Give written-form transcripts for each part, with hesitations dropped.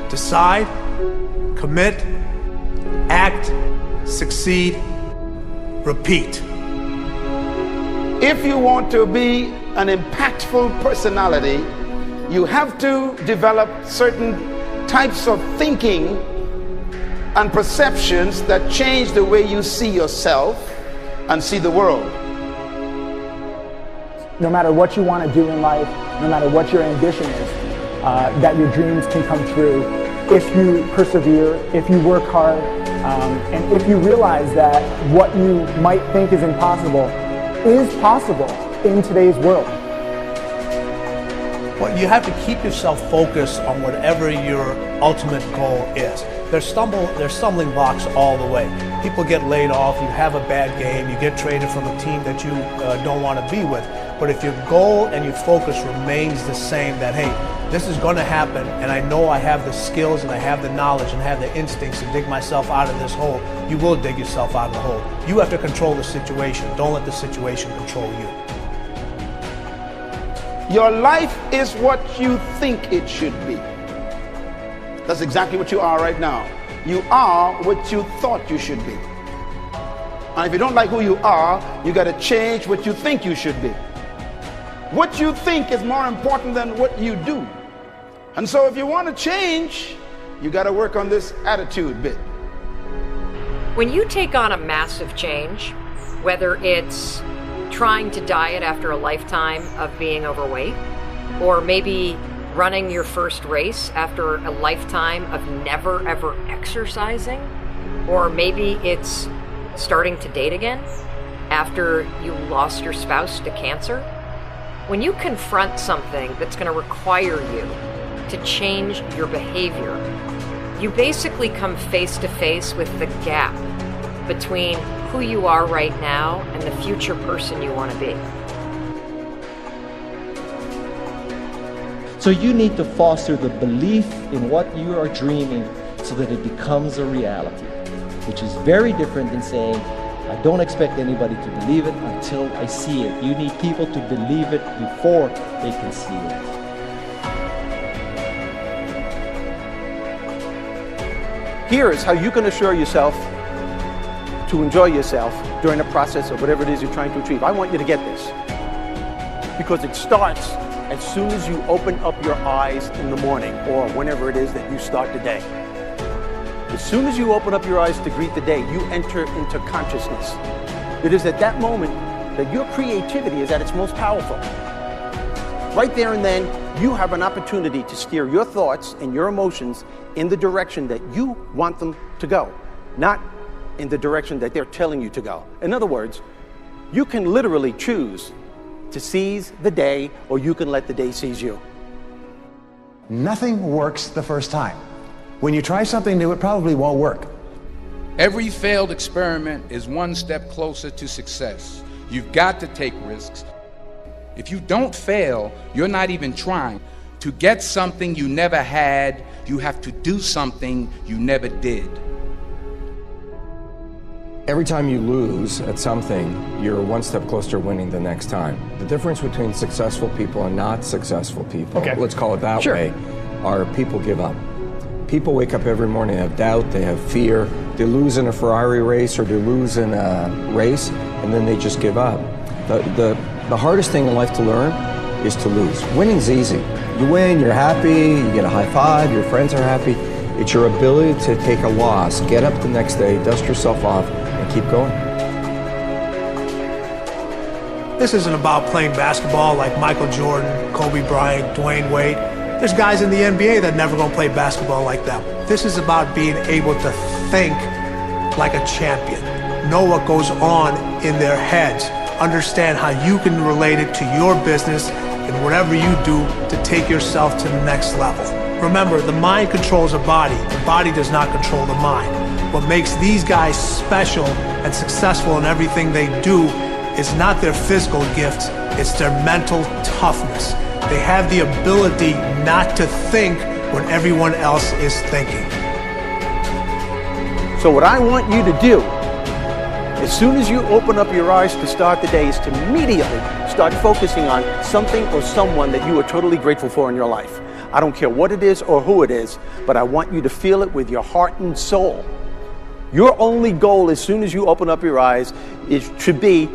Decide, commit, act, succeed, repeat. If you want to be an impactful personality, you have to develop certain types of thinking and perceptions that change the way you see yourself and see the world. No matter what you want to do in life, no matter what your ambition is, that your dreams can come true if you persevere, if you work hard, and if you realize that what you might think is impossible is possible in today's world. Well, you have to keep yourself focused on whatever your ultimate goal is. There's stumbling blocks all the way. People get laid off, you have a bad game, you get traded from a team that you don't want to be with. But if your goal and your focus remains the same, that hey, this is going to happen, and I know I have the skills and I have the knowledge and have the instincts to dig myself out of this hole, you will dig yourself out of the hole. You have to control the situation. Don't let the situation control you. Your life is what you think it should be. That's exactly what you are right now. You are what you thought you should be. And if you don't like who you are, you got to change what you think you should be. What you think is more important than what you do. And so if you want to change, you got to work on this attitude bit. When you take on a massive change, whether it's trying to diet after a lifetime of being overweight, or maybe running your first race after a lifetime of never ever exercising, or maybe it's starting to date again after you lost your spouse to cancer. When you confront something that's going to require you to change your behavior, you basically come face to face with the gap between who you are right now and the future person you want to be. So you need to foster the belief in what you are dreaming so that it becomes a reality, which is very different than saying, I don't expect anybody to believe it until I see it. You need people to believe it before they can see it. Here is how you can assure yourself to enjoy yourself during the process of whatever it is you're trying to achieve. I want you to get this, because it starts as soon as you open up your eyes in the morning, or whenever it is that you start the day. As soon as you open up your eyes to greet the day, you enter into consciousness. It is at that moment that your creativity is at its most powerful. Right there and then, you have an opportunity to steer your thoughts and your emotions in the direction that you want them to go, not in the direction that they're telling you to go. In other words, you can literally choose to seize the day, or you can let the day seize you. Nothing works the first time. When you try something new, it probably won't work. Every failed experiment is one step closer to success. You've got to take risks. If you don't fail, you're not even trying. To get something you never had, you have to do something you never did. Every time you lose at something, you're one step closer to winning the next time. The difference between successful people and not successful people, let's call it that way, are people give up. People wake up every morning, they have doubt, they have fear, they lose in a Ferrari race or they lose in a race, and then they just give up. The hardest thing in life to learn is to lose. Winning's easy. You win, you're happy, you get a high five, your friends are happy. It's your ability to take a loss, get up the next day, dust yourself off, and keep going. This isn't about playing basketball like Michael Jordan, Kobe Bryant, Dwayne Wade. There's guys in the NBA that never gonna play basketball like them. This is about being able to think like a champion, know what goes on in their heads, understand how you can relate it to your business and whatever you do to take yourself to the next level. Remember, the mind controls the body does not control the mind. What makes these guys special and successful in everything they do is not their physical gifts, it's their mental toughness. They have the ability not to think when everyone else is thinking. So what I want you to do, as soon as you open up your eyes to start the day, is to immediately start focusing on something or someone that you are totally grateful for in your life. I don't care what it is or who it is, but I want you to feel it with your heart and soul. Your only goal as soon as you open up your eyes should be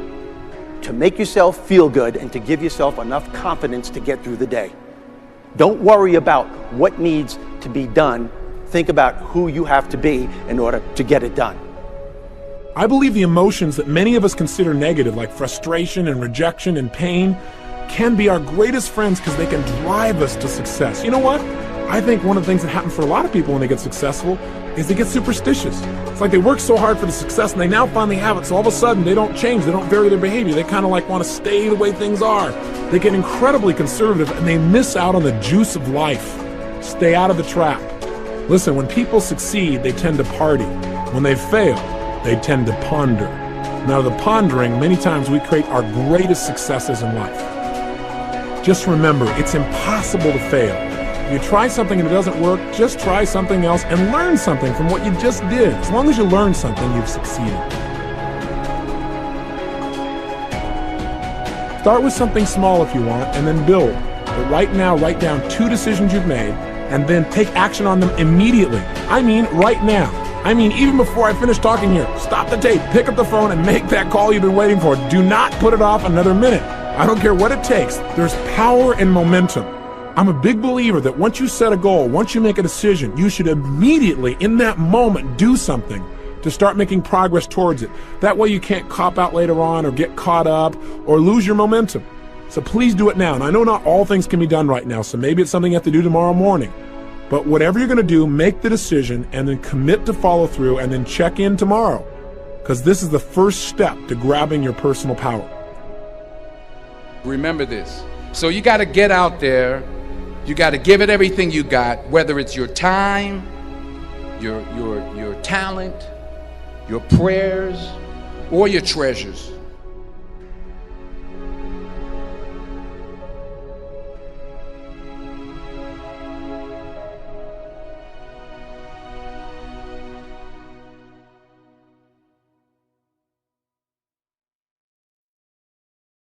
to make yourself feel good and to give yourself enough confidence to get through the day. Don't worry about what needs to be done. Think about who you have to be in order to get it done. I believe the emotions that many of us consider negative, like frustration and rejection and pain, can be our greatest friends because they can drive us to success. You know what? I think one of the things that happens for a lot of people when they get successful is they get superstitious. It's like they work so hard for the success and they now finally have it, so all of a sudden they don't change, they don't vary their behavior, they kind of like want to stay the way things are. They get incredibly conservative and they miss out on the juice of life. Stay out of the trap. Listen, when people succeed, they tend to party. When they fail, they tend to ponder. Now, the pondering, many times we create our greatest successes in life. Just remember, it's impossible to fail. If you try something and it doesn't work, just try something else and learn something from what you just did. As long as you learn something, you've succeeded. Start with something small if you want, and then build. But right now, write down 2 decisions you've made, and then take action on them immediately. I mean, right now. I mean, even before I finish talking here, stop the tape, pick up the phone, and make that call you've been waiting for. Do not put it off another minute. I don't care what it takes. There's power in momentum. I'm a big believer that once you set a goal, once you make a decision, you should immediately, in that moment, do something to start making progress towards it. That way you can't cop out later on or get caught up or lose your momentum. So please do it now. And I know not all things can be done right now, so maybe it's something you have to do tomorrow morning. But whatever you're going to do, make the decision and then commit to follow through and then check in tomorrow. Because this is the first step to grabbing your personal power. Remember this. So you got to get out there. You got to give it everything you got, whether it's your time, your talent, your prayers, or your treasures.